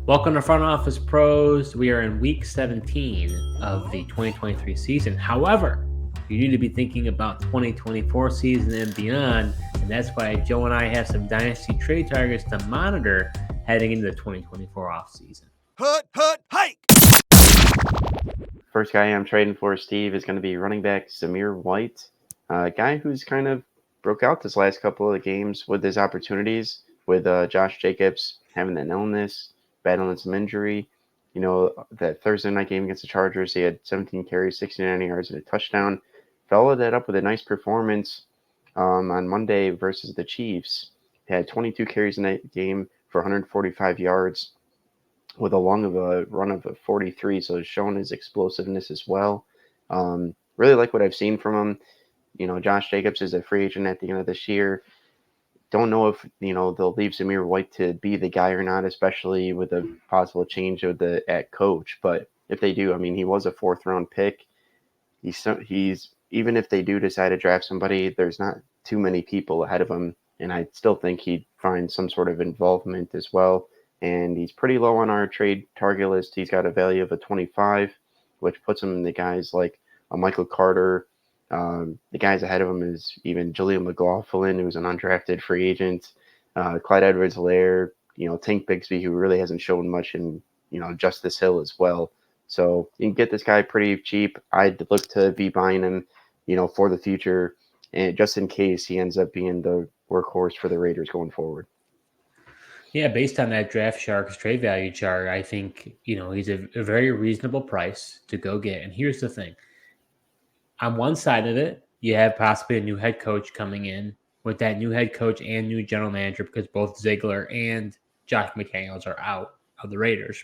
Welcome to Front Office Pros. We are in week 17 of the 2023 season. However, you need to be thinking about 2024 season and beyond, and that's why Joe and I have some Dynasty trade targets to monitor heading into the 2024 offseason. Hike! First guy I'm trading for, Steve, is going to be running back Zamir White, a guy who's kind of broke out this last couple of games with his opportunities, with Josh Jacobs having an illness, battling some injury. You know, that Thursday night game against the Chargers, he had 17 carries, 69 yards, and a touchdown. Followed that up with a nice performance on Monday versus the Chiefs. He had 22 carries in that game for 145 yards with a long of a run of a 43, so it's showing his explosiveness as well. Really like what I've seen from him. You know, Josh Jacobs is a free agent at the end of this year. Don't know if, they'll leave Zamir White to be the guy or not, especially with a possible change of the at coach. But if they do, I mean, he was a fourth-round pick. He's even if they do decide to draft somebody, there's not too many people ahead of him, and I still think he'd find some sort of involvement as well. And he's pretty low on our trade target list. He's got a value of a 25, which puts him in the guys like a Michael Carter. The guys ahead of him is even Jaleel McLaughlin, who's an undrafted free agent, Clyde Edwards-Helaire, Tank Bigsby, who really hasn't shown much, and, Justice Hill as well. So you can get this guy pretty cheap. I'd look to be buying him, for the future, and just in case he ends up being the workhorse for the Raiders going forward. Yeah, based on that Draft Sharks trade value chart, I think, he's a very reasonable price to go get. And here's the thing. On one side of it, you have possibly a new head coach coming in. With that new head coach and new general manager, because both Ziegler and Josh McDaniels are out of the Raiders,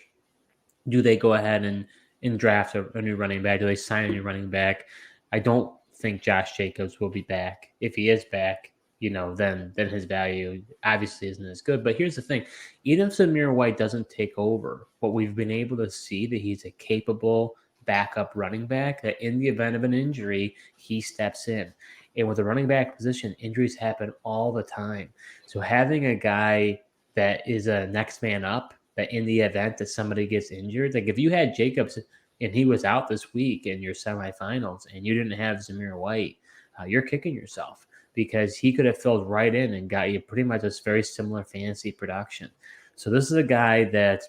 do they go ahead and draft a new running back? Do they sign a new running back? I don't think Josh Jacobs will be back. If he is back, then his value obviously isn't as good. But here's the thing. Even if Zamir White doesn't take over, what we've been able to see that he's a capable backup running back, that in the event of an injury, he steps in. And with the running back position, injuries happen all the time. So having a guy that is a next man up, that in the event that somebody gets injured, like if you had Jacobs and he was out this week in your semifinals and you didn't have Zamir White, you're kicking yourself, because he could have filled right in and got you pretty much this very similar fantasy production. So this is a guy that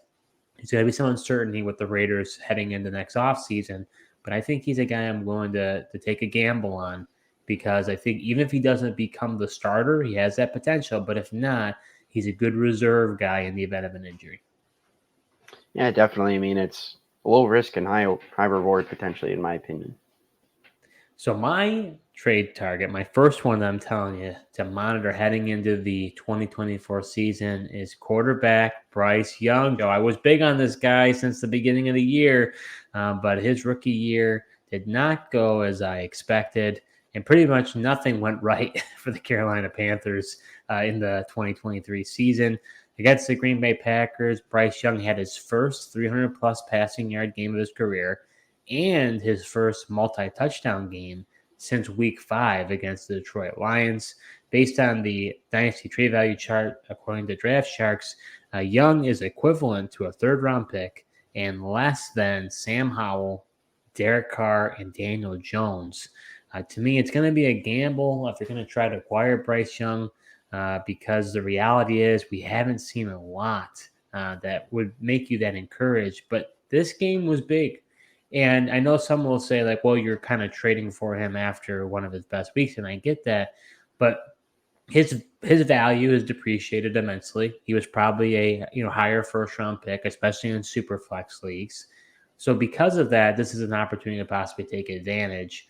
is going to be some uncertainty with the Raiders heading into next offseason, but I think he's a guy I'm willing to take a gamble on, because I think even if he doesn't become the starter, he has that potential, but if not, he's a good reserve guy in the event of an injury. Yeah, definitely. I mean, it's low risk and high reward potentially, in my opinion. So my trade target, my first one that I'm telling you to monitor heading into the 2024 season, is quarterback Bryce Young. I was big on this guy since the beginning of the year, but his rookie year did not go as I expected, and pretty much nothing went right for the Carolina Panthers in the 2023 season. Against the Green Bay Packers, Bryce Young had his first 300-plus passing yard game of his career and his first multi-touchdown game since week 5 against the Detroit Lions. Based on the Dynasty trade value chart, according to Draft Sharks, Young is equivalent to a third-round pick and less than Sam Howell, Derek Carr, and Daniel Jones. To me, it's going to be a gamble if you're going to try to acquire Bryce Young, because the reality is we haven't seen a lot that would make you that encouraged. But this game was big. And I know some will say, like, well, you're kind of trading for him after one of his best weeks, and I get that. But his value is depreciated immensely. He was probably a higher first-round pick, especially in super flex leagues. So because of that, this is an opportunity to possibly take advantage.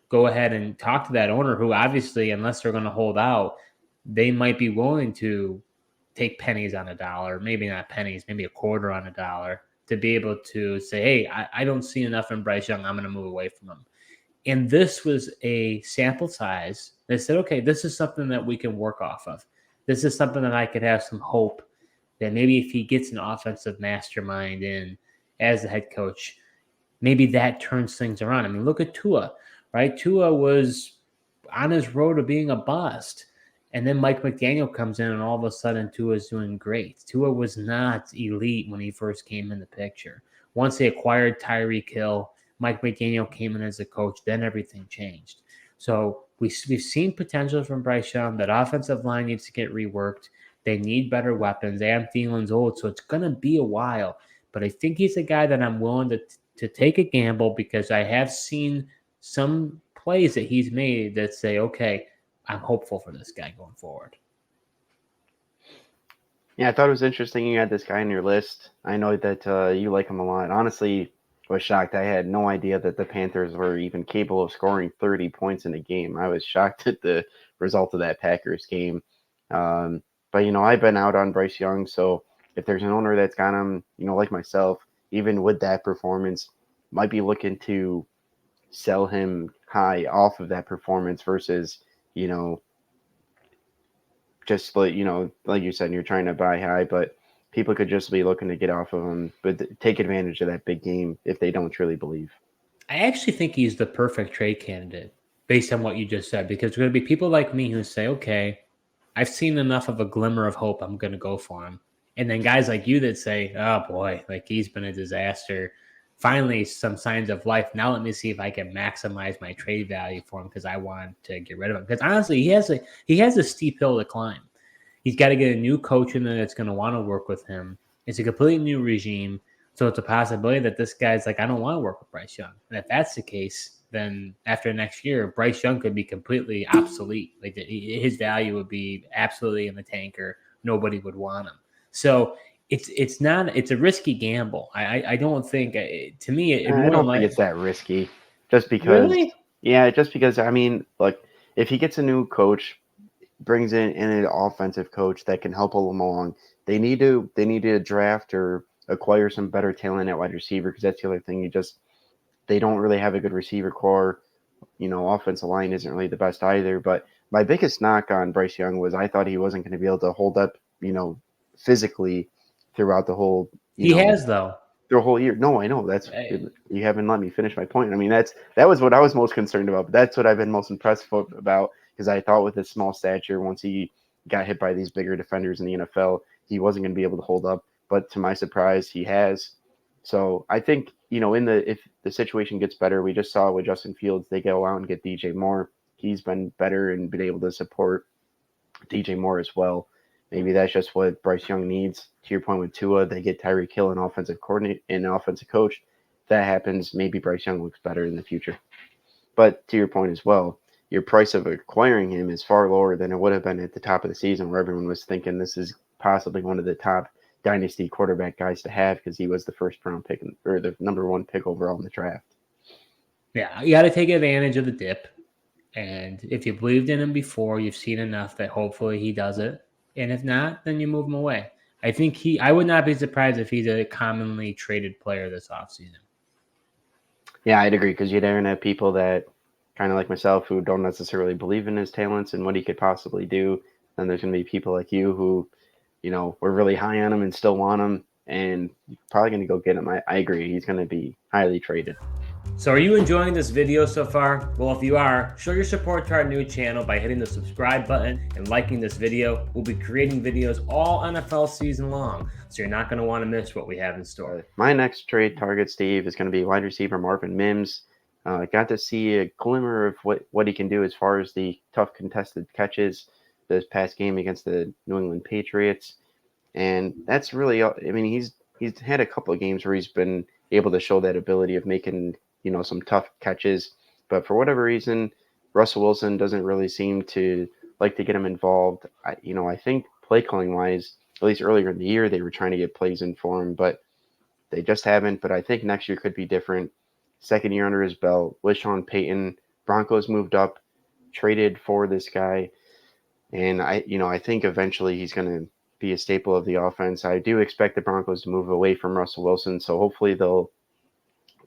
Go ahead and talk to that owner who obviously, unless they're going to hold out, they might be willing to take pennies on a dollar, maybe not pennies, maybe a quarter on a dollar, to be able to say, hey, I don't see enough in Bryce Young, I'm going to move away from him. And this was a sample size. They said, okay, this is something that we can work off of. This is something that I could have some hope that maybe if he gets an offensive mastermind in as the head coach, maybe that turns things around. I mean, look at Tua, right? Tua was on his road to being a bust. And then Mike McDaniel comes in, and all of a sudden Tua is doing great. Tua was not elite when he first came in the picture. Once they acquired Tyreek Hill, Mike McDaniel came in as a coach, then everything changed. So we've seen potential from Bryce Young. That offensive line needs to get reworked. They need better weapons. Adam Thielen's old, so it's going to be a while. But I think he's a guy that I'm willing to take a gamble because I have seen some plays that he's made that say, okay, I'm hopeful for this guy going forward. Yeah, I thought it was interesting you had this guy on your list. I know that you like him a lot. Honestly, I was shocked. I had no idea that the Panthers were even capable of scoring 30 points in a game. I was shocked at the result of that Packers game. But, I've been out on Bryce Young, so if there's an owner that's got him, like myself, even with that performance, might be looking to sell him high off of that performance versus, just like you said, you're trying to buy high, but people could just be looking to get off of him, but take advantage of that big game if they don't truly believe. I actually think he's the perfect trade candidate based on what you just said, because there's going to be people like me who say, okay, I've seen enough of a glimmer of hope, I'm going to go for him. And then guys like you that say, oh boy, like he's been a disaster. Finally, some signs of life. Now let me see if I can maximize my trade value for him because I want to get rid of him. Because honestly, he has a steep hill to climb. He's got to get a new coach in there that's going to want to work with him. It's a completely new regime. So it's a possibility that this guy's like, I don't want to work with Bryce Young. And if that's the case, then after next year, Bryce Young could be completely obsolete. Like his value would be absolutely in the tanker. Nobody would want him. So it's a risky gamble. I don't think to me it I more don't like think it's that risky, just because. really. Yeah, just because. I mean, like if he gets a new coach, brings in an offensive coach that can help them along, they need to draft or acquire some better talent at wide receiver because that's the other thing. They don't really have a good receiver core. Offensive line isn't really the best either. But my biggest knock on Bryce Young was I thought he wasn't going to be able to hold up, physically throughout the whole, He has though. the whole year. No, I know you haven't let me finish my point. I mean, that was what I was most concerned about. But that's what I've been most impressed about because I thought with his small stature, once he got hit by these bigger defenders in the NFL, he wasn't going to be able to hold up. But to my surprise, he has. So I think if the situation gets better, we just saw with Justin Fields, they go out and get DJ Moore. He's been better and been able to support DJ Moore as well. Maybe that's just what Bryce Young needs. To your point with Tua, they get Tyreek Hill, an offensive coordinator, and an offensive coach. If that happens, maybe Bryce Young looks better in the future. But to your point as well, your price of acquiring him is far lower than it would have been at the top of the season, where everyone was thinking this is possibly one of the top dynasty quarterback guys to have because he was the first round pick or the number one pick overall in the draft. Yeah, you got to take advantage of the dip. And if you believed in him before, you've seen enough that hopefully he does it. And if not, then you move him away. I would not be surprised if he's a commonly traded player this offseason. Yeah, I'd agree because you're going to have people that kind of like myself who don't necessarily believe in his talents and what he could possibly do. Then there's going to be people like you who, were really high on him and still want him. And you're probably going to go get him. I agree. He's going to be highly traded. So are you enjoying this video so far? Well, if you are, show your support to our new channel by hitting the subscribe button and liking this video. We'll be creating videos all NFL season long, so you're not going to want to miss what we have in store. My next trade target, Steve, is going to be wide receiver Marvin Mims. Got to see a glimmer of what he can do as far as the tough contested catches this past game against the New England Patriots. And that's really, I mean, he's had a couple of games where he's been able to show that ability of making some tough catches, but for whatever reason, Russell Wilson doesn't really seem to like to get him involved. I think play calling wise, at least earlier in the year, they were trying to get plays in for him, but they just haven't. But I think next year could be different. Second year under his belt, with Sean Payton, Broncos moved up, traded for this guy, and I think eventually he's going to be a staple of the offense. I do expect the Broncos to move away from Russell Wilson, so hopefully they'll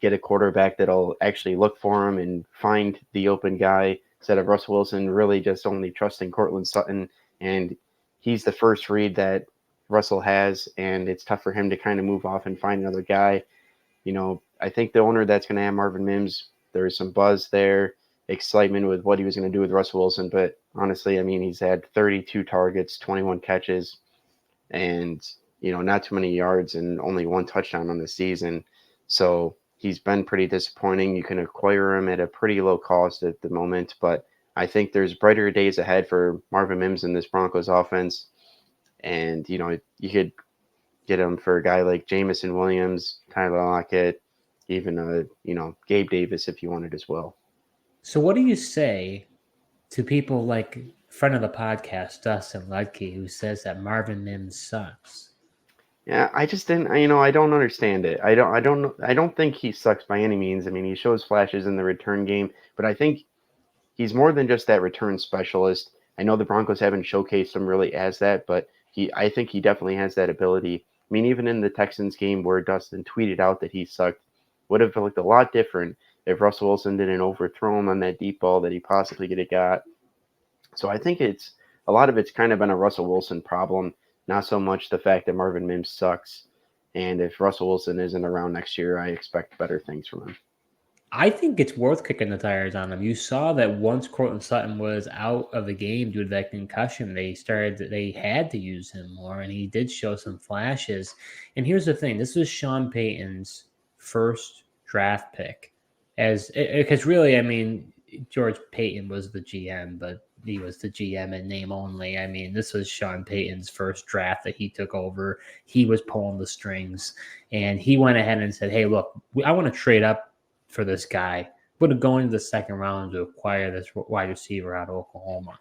get a quarterback that'll actually look for him and find the open guy instead of Russell Wilson really just only trusting Cortland Sutton. And he's the first read that Russell has, and it's tough for him to kind of move off and find another guy. I think the owner that's going to have Marvin Mims, there is some buzz there, excitement with what he was going to do with Russell Wilson, but honestly. I mean, he's had 32 targets, 21 catches, and not too many yards and only one touchdown on the season. So he's been pretty disappointing. You can acquire him at a pretty low cost at the moment, but I think there's brighter days ahead for Marvin Mims in this Broncos offense. And you could get him for a guy like Jamison Williams, Tyler Lockett, even Gabe Davis if you wanted as well. So what do you say to people like friend of the podcast, Dustin Ludke, who says that Marvin Mims sucks? Yeah, I just didn't. I don't understand it. I don't think he sucks by any means. I mean, he shows flashes in the return game, but I think he's more than just that return specialist. I know the Broncos haven't showcased him really as that, but I think he definitely has that ability. I mean, even in the Texans game where Dustin tweeted out that he sucked, would have looked a lot different if Russell Wilson didn't overthrow him on that deep ball that he possibly could have got. So I think a lot of it's kind of been a Russell Wilson problem, not so much the fact that Marvin Mims sucks. And if Russell Wilson isn't around next year, I expect better things from him. I think it's worth kicking the tires on him. You saw that once Cortland Sutton was out of the game due to that concussion, they had to use him more, and he did show some flashes. And here's the thing: this was Sean Payton's first draft pick, because really, I mean, George Payton was the GM, but he was the GM in name only. I mean, this was Sean Payton's first draft that he took over. He was pulling the strings, and he went ahead and said, "Hey, look, I want to trade up for this guy, but going to the second round to acquire this wide receiver out of Oklahoma."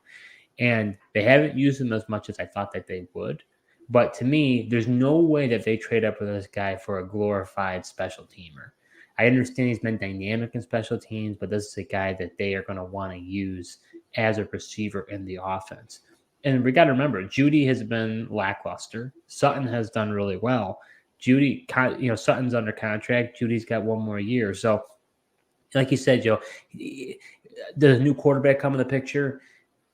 And they haven't used him as much as I thought that they would. But to me, there's no way that they trade up with this guy for a glorified special teamer. I understand he's been dynamic in special teams, but this is a guy that they are going to want to use as a receiver in the offense. And we got to remember, Judy has been lackluster. Sutton has done really well. Sutton's under contract. Judy's got one more year. So like you said, Joe, the new quarterback come in the picture.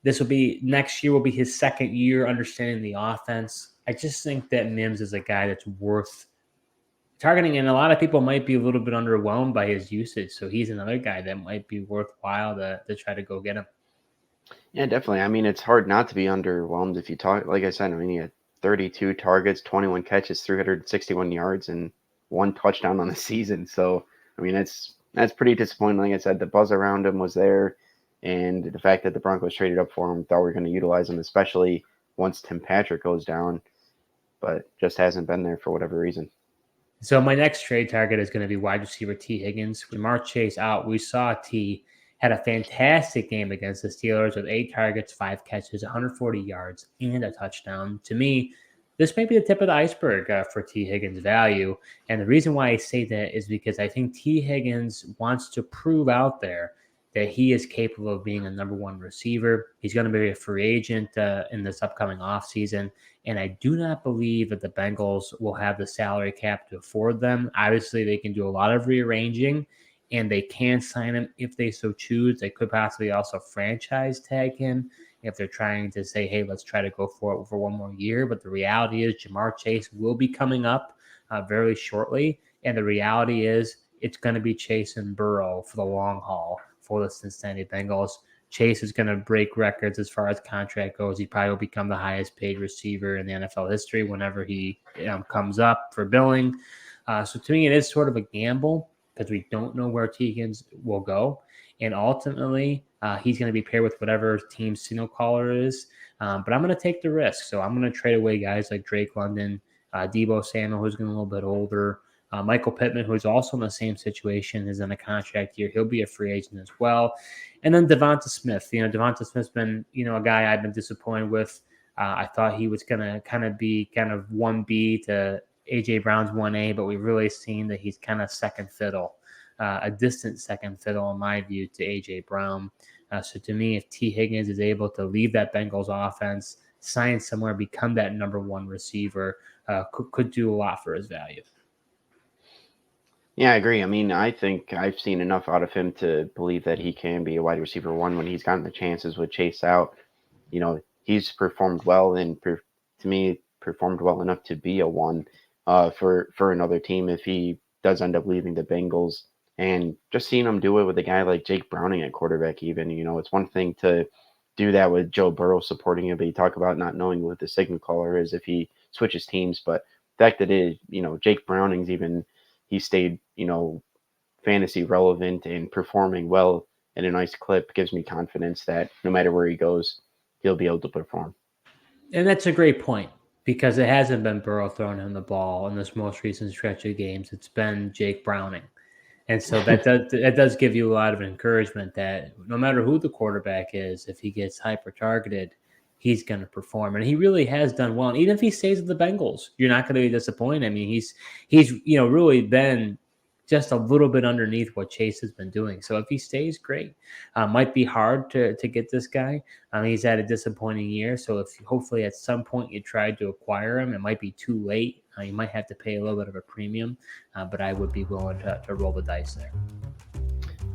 Next year will be his second year understanding the offense. I just think that Mims is a guy that's worth targeting, and a lot of people might be a little bit underwhelmed by his usage. So he's another guy that might be worthwhile to try to go get him. Yeah, definitely. I mean, it's hard not to be underwhelmed if you talk, like I said, I mean, he had 32 targets, 21 catches, 361 yards, and one touchdown on the season. So, I mean, that's pretty disappointing. Like I said, the buzz around him was there, and the fact that the Broncos traded up for him, thought we were going to utilize him, especially once Tim Patrick goes down, but just hasn't been there for whatever reason. So my next trade target is going to be wide receiver Tee Higgins. Jamar Chase out. We saw T had a fantastic game against the Steelers with 8 targets, 5 catches, 140 yards, and a touchdown. To me, this may be the tip of the iceberg for Tee Higgins' value. And the reason why I say that is because I think Tee Higgins wants to prove out there that he is capable of being a number one receiver. He's going to be a free agent in this upcoming offseason. And I do not believe that the Bengals will have the salary cap to afford them. Obviously, they can do a lot of rearranging, and they can sign him if they so choose. They could possibly also franchise tag him if they're trying to say, hey, let's try to go for it for one more year. But the reality is Jamar Chase will be coming up very shortly. And the reality is it's going to be Chase and Burrow for the long haul for the Cincinnati Bengals. Chase is going to break records as far as contract goes. He probably will become the highest paid receiver in the NFL history whenever he comes up for billing. So to me, it is sort of a gamble because we don't know where Tee Higgins will go. And ultimately, he's going to be paired with whatever team's signal caller is. But I'm going to take the risk. So I'm going to trade away guys like Drake London, Deebo Samuel, who's getting a little bit older. Michael Pittman, who's also in the same situation, is in a contract year. He'll be a free agent as well. And then Devonta Smith. Devonta Smith's been, a guy I've been disappointed with. I thought he was going to kind of be kind of 1B to A.J. Brown's 1A, but we've really seen that he's kind of second fiddle, a distant second fiddle in my view to A.J. Brown. So to me, if Tee Higgins is able to leave that Bengals offense, sign somewhere, become that number one receiver, could do a lot for his value. Yeah, I agree. I mean, I think I've seen enough out of him to believe that he can be a wide receiver one when he's gotten the chances with Chase out. He's performed well and to me performed well enough to be a one for another team if he does end up leaving the Bengals. And just seeing him do it with a guy like Jake Browning at quarterback, even, it's one thing to do that with Joe Burrow supporting him. But you talk about not knowing what the signal caller is if he switches teams. But the fact that Jake Browning's he stayed, fantasy relevant and performing well in a nice clip gives me confidence that no matter where he goes, he'll be able to perform. And that's a great point because it hasn't been Burrow throwing him the ball in this most recent stretch of games. It's been Jake Browning. And so that does give you a lot of encouragement that no matter who the quarterback is, if he gets hyper targeted, he's going to perform. And he really has done well. And even if he stays with the Bengals, you're not going to be disappointed. I mean, he's really been just a little bit underneath what Chase has been doing. So if he stays, great. Might be hard to get this guy. He's had a disappointing year. So if hopefully at some point you tried to acquire him, it might be too late. You might have to pay a little bit of a premium, but I would be willing to roll the dice there.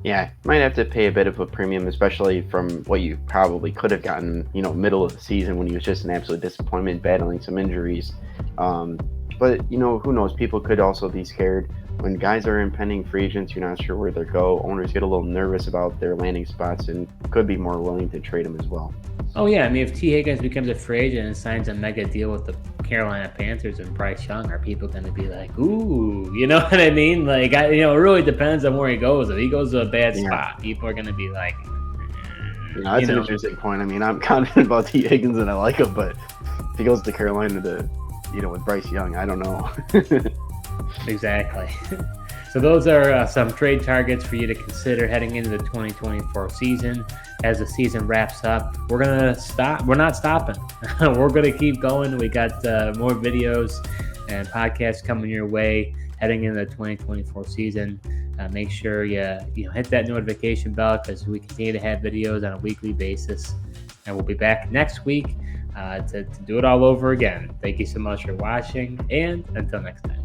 Yeah, might have to pay a bit of a premium, especially from what you probably could have gotten, middle of the season when he was just an absolute disappointment, battling some injuries. But, who knows? People could also be scared. When guys are impending free agents, you're not sure where they go. Owners get a little nervous about their landing spots and could be more willing to trade them as well. Oh, yeah. I mean, if Tee Higgins becomes a free agent and signs a mega deal with the Carolina Panthers and Bryce Young, are people going to be like, ooh, you know what I mean? Like, it really depends on where he goes. If he goes to a bad spot, people are going to be like, that's an interesting point. I mean, I'm confident about Tee Higgins and I like him, but if he goes to Carolina with Bryce Young, I don't know. Exactly. So those are some trade targets for you to consider heading into the 2024 season. As the season wraps up, we're going to stop. We're not stopping. We're going to keep going. We got more videos and podcasts coming your way heading into the 2024 season. Make sure you hit that notification bell because we continue to have videos on a weekly basis. And we'll be back next week to do it all over again. Thank you so much for watching, and until next time.